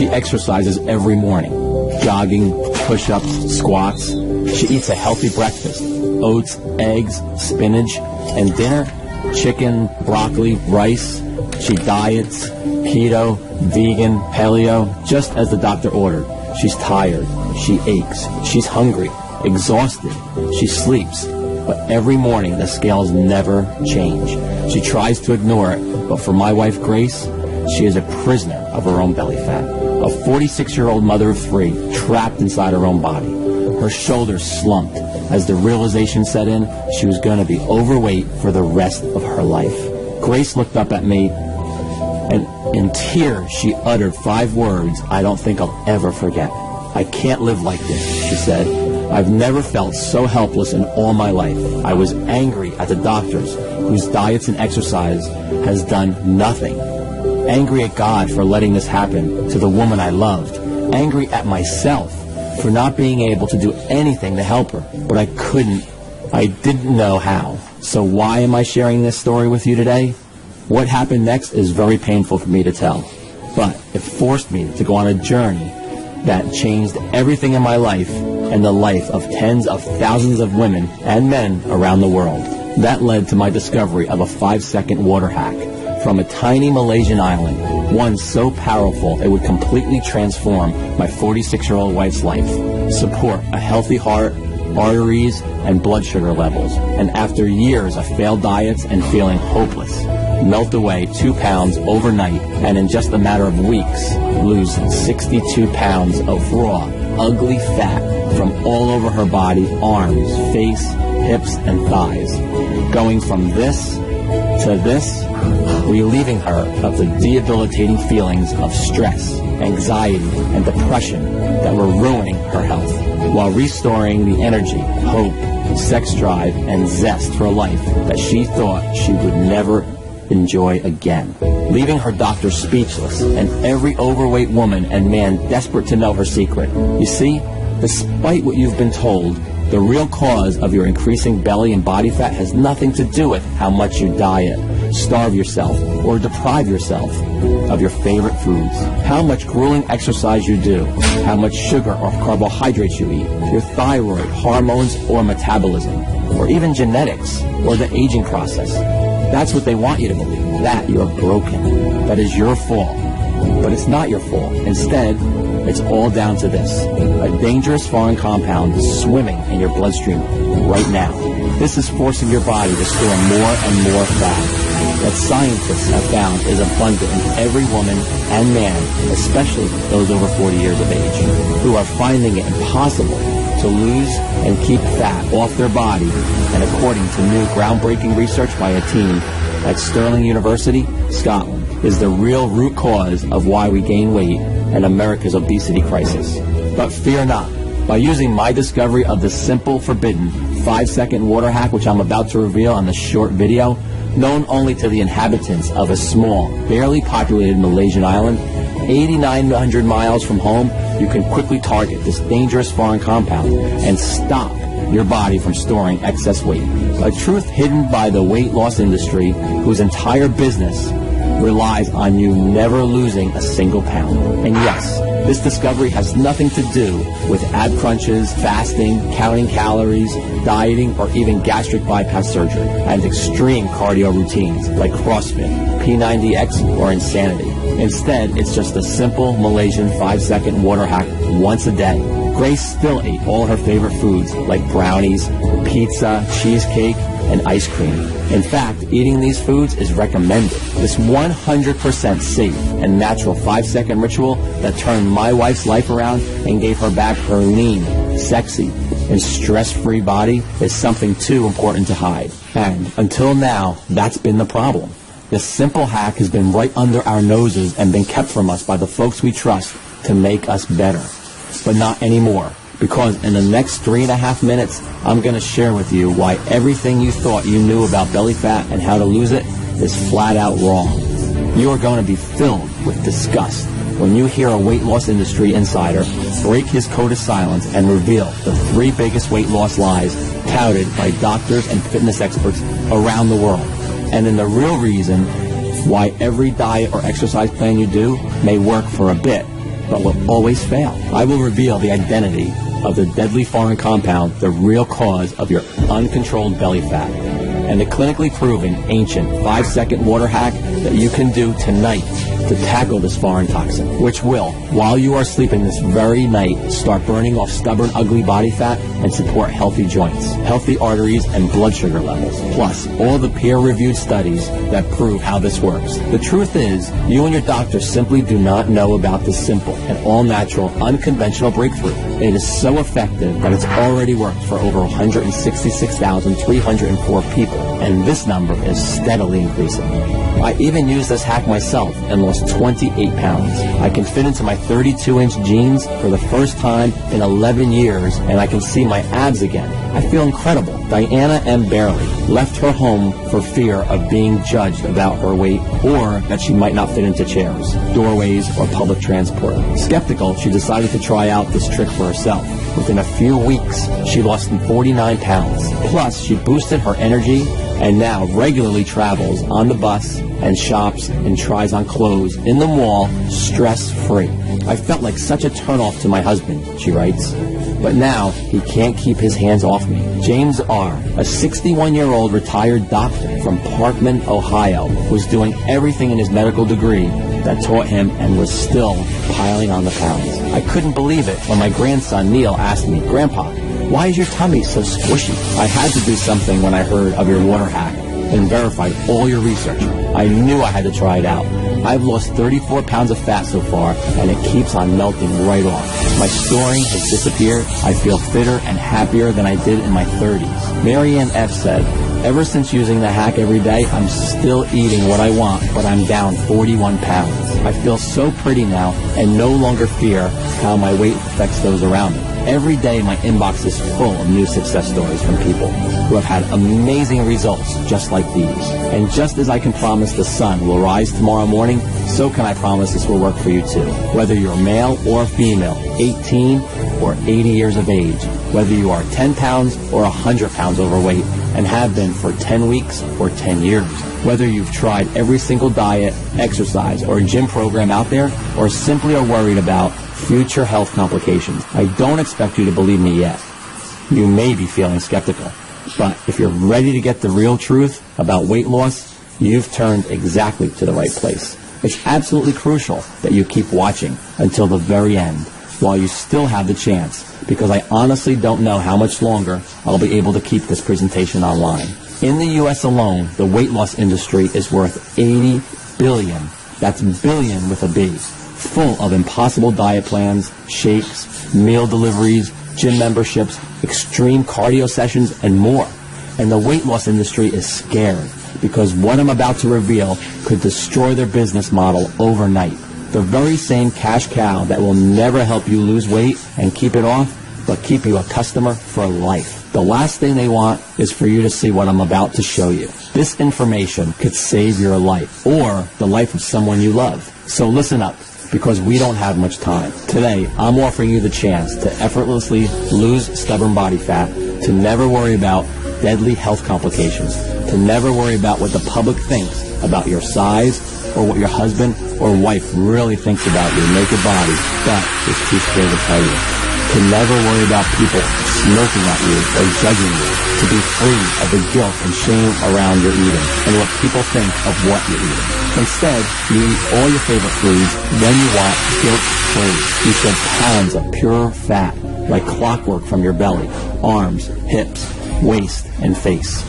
She exercises every morning, jogging, push-ups, squats. She eats a healthy breakfast, oats, eggs, spinach, and dinner, chicken, broccoli, rice. She diets, keto, vegan, paleo, just as the doctor ordered. She's tired, she aches, she's hungry, exhausted, she sleeps. But every morning the scales never change. She tries to ignore it, but for my wife Grace, she is a prisoner of her own belly fat. A 46-year-old mother of 3, trapped inside her own body. Her shoulders slumped as the realization set in she was going to be overweight for the rest of her life. Grace looked up at me, and in tears she uttered 5 words I don't think I'll ever forget. "I can't live like this," she said. "I've never felt so helpless in all my life. I was angry at the doctors whose diets and exercise has done nothing. Angry at God for letting this happen to the woman I loved. Angry at myself for not being able to do anything to help her. But I couldn't. I didn't know how. So why am I sharing this story with you today? What happened next is very painful for me to tell. But it forced me to go on a journey that changed everything in my life and the life of tens of thousands of women and men around the world. That led to my discovery of a 5-second water hack from a tiny Malaysian island, one so powerful it would completely transform my 46-year-old wife's life, support a healthy heart, arteries, and blood sugar levels, and after years of failed diets and feeling hopeless, melt away 2 pounds overnight, and in just a matter of weeks, lose 62 pounds of raw, ugly fat from all over her body, arms, face, hips, and thighs. Going from this to this, relieving her of the debilitating feelings of stress, anxiety, and depression that were ruining her health, while restoring the energy, hope, sex drive, and zest for life that she thought she would never enjoy again, leaving her doctor speechless and every overweight woman and man desperate to know her secret. You see, despite what you've been told, the real cause of your increasing belly and body fat has nothing to do with how much you diet, starve yourself, or deprive yourself of your favorite foods, how much grueling exercise you do, how much sugar or carbohydrates you eat, your thyroid, hormones, or metabolism, or even genetics, or the aging process. That's what they want you to believe, that you're broken, that is your fault. But it's not your fault. Instead, it's all down to this: a dangerous foreign compound swimming in your bloodstream right now. This is forcing your body to store more and more fat that scientists have found is abundant in every woman and man, especially those over 40 years of age, who are finding it impossible to lose and keep fat off their body. And according to new groundbreaking research by a team at Stirling University, Scotland, is the real root cause of why we gain weight and America's obesity crisis. But fear not. By using my discovery of the simple, forbidden 5-second water hack, which I'm about to reveal on this short video, known only to the inhabitants of a small, barely populated Malaysian island, 8,900 miles from home, you can quickly target this dangerous foreign compound and stop your body from storing excess weight. A truth hidden by the weight loss industry, whose entire business relies on you never losing a single pound. And yes, this discovery has nothing to do with ab crunches, fasting, counting calories, dieting, or even gastric bypass surgery, and extreme cardio routines like CrossFit, P90X, or insanity. Instead, it's just a simple Malaysian 5-second water hack once a day. Grace still ate all her favorite foods like brownies, pizza, cheesecake, and ice cream. In fact, eating these foods is recommended. This 100% safe and natural 5-second ritual that turned my wife's life around and gave her back her lean, sexy, and stress-free body is something too important to hide. And until now, that's been the problem. This simple hack has been right under our noses and been kept from us by the folks we trust to make us better. But not anymore, because in the next 3.5 minutes, I'm going to share with you why everything you thought you knew about belly fat and how to lose it is flat out wrong. You are going to be filled with disgust when you hear a weight loss industry insider break his code of silence and reveal the 3 biggest weight loss lies touted by doctors and fitness experts around the world. And then the real reason why every diet or exercise plan you do may work for a bit, but will always fail. I will reveal the identity of the deadly foreign compound, the real cause of your uncontrolled belly fat, and the clinically proven ancient 5-second water hack that you can do tonight to tackle this foreign toxin, which will, while you are sleeping this very night, start burning off stubborn, ugly body fat and support healthy joints, healthy arteries, and blood sugar levels. Plus, all the peer-reviewed studies that prove how this works. The truth is, you and your doctor simply do not know about this simple and all-natural, unconventional breakthrough. It is so effective that it's already worked for over 166,304 people, and this number is steadily increasing. I even used this hack myself and lost 28 pounds. I can fit into my 32-inch jeans for the first time in 11 years, and I can see my abs again. I feel incredible. Diana M. Barely left her home for fear of being judged about her weight or that she might not fit into chairs, doorways, or public transport. Skeptical, she decided to try out this trick for herself. Within a few weeks, she lost 49 pounds. Plus, she boosted her energy and now regularly travels on the bus and shops and tries on clothes in the mall stress-free. I felt like such a turnoff to my husband, she writes. But now, he can't keep his hands off me. James R., a 61-year-old retired doctor from Parkman, Ohio, was doing everything in his medical degree that taught him and was still piling on the pounds. I couldn't believe it when my grandson, Neil, asked me, "Grandpa, why is your tummy so squishy?" I had to do something when I heard of your water hack and verified all your research. I knew I had to try it out. I've lost 34 pounds of fat so far, and it keeps on melting right off. My storing has disappeared. I feel fitter and happier than I did in my 30s. Marianne F. said, "Ever since using the hack every day, I'm still eating what I want, but I'm down 41 pounds. I feel so pretty now and no longer fear how my weight affects those around me. Every day my inbox is full of new success stories from people who have had amazing results just like these. And just as I can promise the sun will rise tomorrow morning, so can I promise this will work for you too. Whether you're male or female, 18 or 80 years of age, whether you are 10 pounds or 100 pounds overweight and have been for 10 weeks or 10 years, whether you've tried every single diet, exercise, or gym program out there, or simply are worried about future health complications. I don't expect you to believe me yet. You may be feeling skeptical, but if you're ready to get the real truth about weight loss, you've turned exactly to the right place. It's absolutely crucial that you keep watching until the very end while you still have the chance, because I honestly don't know how much longer I'll be able to keep this presentation online. In the U.S. alone, the weight loss industry is worth $80 billion. That's billion with a B. Full of impossible diet plans, shakes, meal deliveries, gym memberships, extreme cardio sessions, and more. And the weight loss industry is scared because what I'm about to reveal could destroy their business model overnight. The very same cash cow that will never help you lose weight and keep it off, but keep you a customer for life. The last thing they want is for you to see what I'm about to show you. This information could save your life or the life of someone you love. So listen up, because we don't have much time. Today, I'm offering you the chance to effortlessly lose stubborn body fat, to never worry about deadly health complications, to never worry about what the public thinks about your size or what your husband or wife really thinks about your naked body, but is too scared to tell you. To never worry about people smirking at you or judging you. To be free of the guilt and shame around your eating and what people think of what you're eating. Instead, you eat all your favorite foods when you want, guilt-free. You shed pounds of pure fat like clockwork from your belly, arms, hips, waist, and face.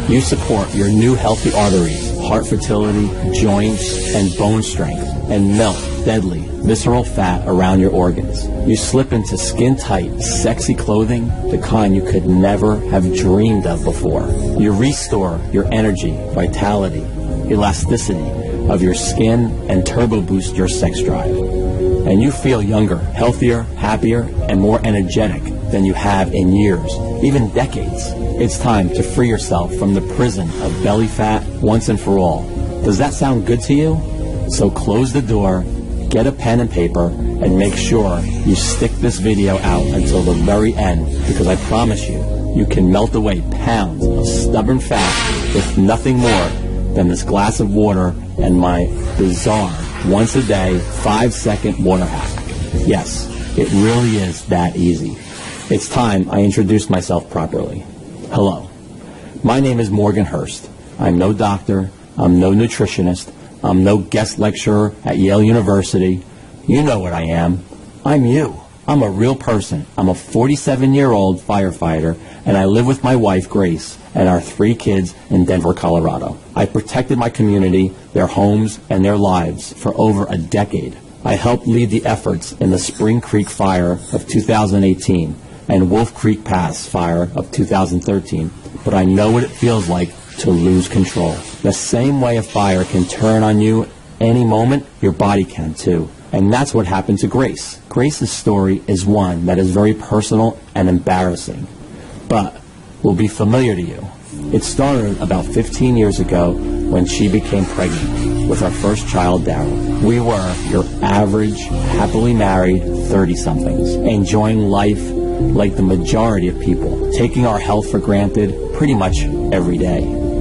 You support your new healthy arteries, heart fertility, joints, and bone strength, and melt deadly, visceral fat around your organs. You slip into skin-tight, sexy clothing, the kind you could never have dreamed of before. You restore your energy, vitality, elasticity of your skin, and turbo boost your sex drive. And you feel younger, healthier, happier, and more energetic than you have in years, even decades. It's time to free yourself from the prison of belly fat once and for all. Does that sound good to you? So close the door, get a pen and paper, and make sure you stick this video out until the very end, because I promise you, you can melt away pounds of stubborn fat with nothing more than this glass of water and my bizarre, once a day, 5-second water hack. Yes, it really is that easy. It's time I introduced myself properly. Hello, my name is Morgan Hurst. I'm no doctor, I'm no nutritionist, I'm no guest lecturer at Yale University. You know what I am. I'm you. I'm a real person. I'm a 47-year-old firefighter, and I live with my wife, Grace, and our 3 kids in Denver, Colorado. I protected my community, their homes, and their lives for over a decade. I helped lead the efforts in the Spring Creek Fire of 2018 and Wolf Creek Pass Fire of 2013, but I know what it feels like to lose control. The same way a fire can turn on you any moment, your body can too. And that's what happened to Grace. Grace's story is one that is very personal and embarrassing, but will be familiar to you. It started about 15 years ago when she became pregnant with our first child, Daryl. We were your average, happily married 30-somethings, enjoying life like the majority of people, taking our health for granted pretty much every day.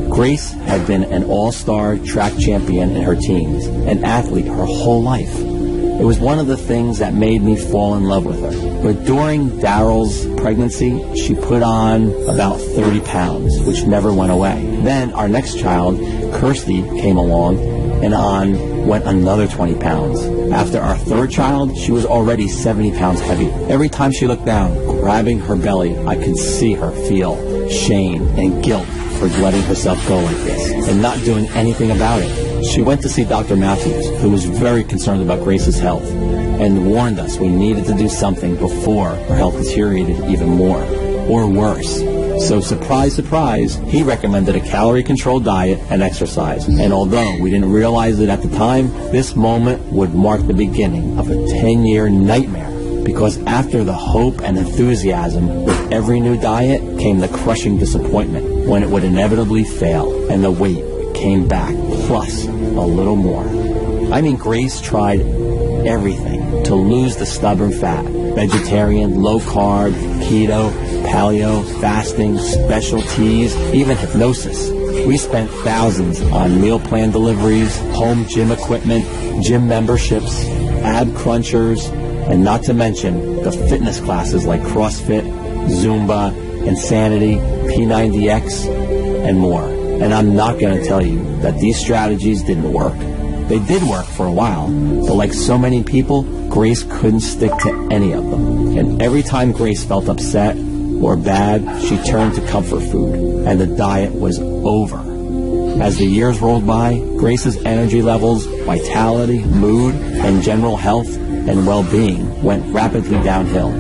Grace had been an all-star track champion in her teens, an athlete her whole life. It was one of the things that made me fall in love with her. But during Daryl's pregnancy, she put on about 30 pounds, which never went away. Then our next child, Kirsty, came along, and on went another 20 pounds. After our third child, she was already 70 pounds heavy. Every time she looked down, grabbing her belly, I could see her feel shame and guilt for letting herself go like this and not doing anything about it. She went to see Dr. Matthews, who was very concerned about Grace's health, and warned us we needed to do something before her health deteriorated even more, or worse. So surprise, surprise, he recommended a calorie-controlled diet and exercise. And although we didn't realize it at the time, this moment would mark the beginning of a 10-year nightmare. Because after the hope and enthusiasm, with every new diet came the crushing disappointment when it would inevitably fail, and the weight came back, plus a little more. I mean, Grace tried everything to lose the stubborn fat. Vegetarian, low-carb, keto, paleo, fasting, special teas, even hypnosis. We spent thousands on meal plan deliveries, home gym equipment, gym memberships, ab crunchers, and not to mention the fitness classes like CrossFit, Zumba, Insanity, P90X, and more. And I'm not going to tell you that these strategies didn't work. They did work for a while, but like so many people, Grace couldn't stick to any of them. And every time Grace felt upset or bad, she turned to comfort food, and the diet was over. As the years rolled by, Grace's energy levels, vitality, mood, and general health and well-being went rapidly downhill.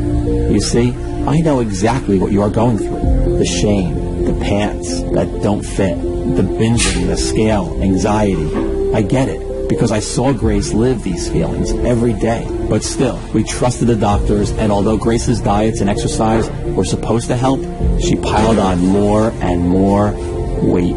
You see, I know exactly what you are going through. The shame, the pants that don't fit, the binging, the scale, anxiety. I get it, because I saw Grace live these feelings every day. But still, we trusted the doctors, and although Grace's diets and exercise were supposed to help, she piled on more and more weight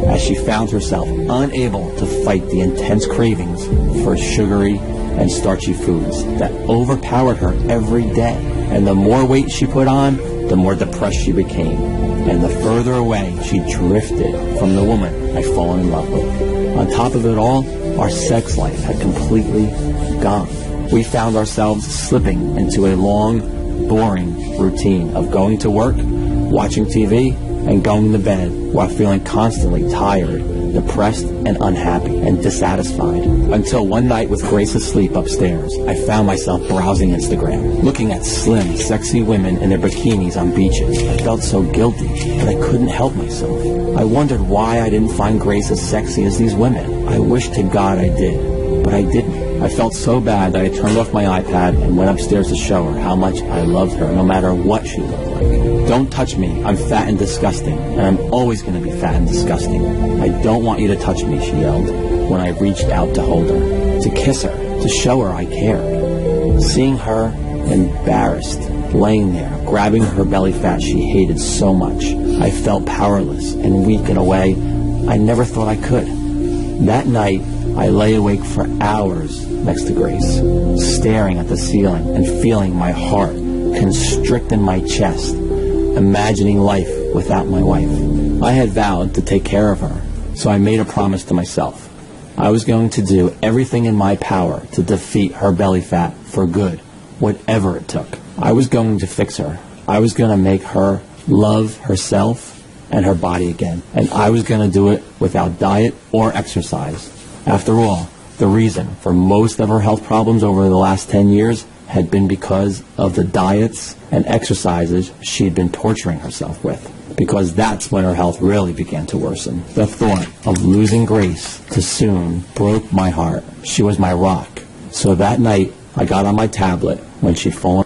as she found herself unable to fight the intense cravings for sugary and starchy foods that overpowered her every day. And the more weight she put on, the more depressed she became. And the further away she drifted from the woman I'd fallen in love with. On top of it all, our sex life had completely gone. We found ourselves slipping into a long, boring routine of going to work, watching TV, and going to bed while feeling constantly tired, depressed, and unhappy, and dissatisfied. Until one night with Grace asleep upstairs, I found myself browsing Instagram, looking at slim, sexy women in their bikinis on beaches. I felt so guilty, but I couldn't help myself. I wondered why I didn't find Grace as sexy as these women. I wish to God I did, but I didn't. I felt so bad that I turned off my iPad and went upstairs to show her how much I loved her, no matter what she looked like. Don't touch me. I'm fat and disgusting, and I'm always going to be fat and disgusting. I don't want you to touch me, she yelled, when I reached out to hold her, to kiss her, to show her I cared. Seeing her embarrassed, laying there, grabbing her belly fat she hated so much, I felt powerless and weak in a way I never thought I could. That night, I lay awake for hours next to Grace, staring at the ceiling and feeling my heart constrict in my chest, imagining life without my wife. I had vowed to take care of her, so I made a promise to myself. I was going to do everything in my power to defeat her belly fat for good, whatever it took. I was going to fix her. I was going to make her love herself and her body again. And I was going to do it without diet or exercise. After all, the reason for most of her health problems over the last 10 years had been because of the diets and exercises she'd been torturing herself with. Because that's when her health really began to worsen. The thought of losing Grace too soon broke my heart. She was my rock. So that night, I got on my tablet when she'd fallen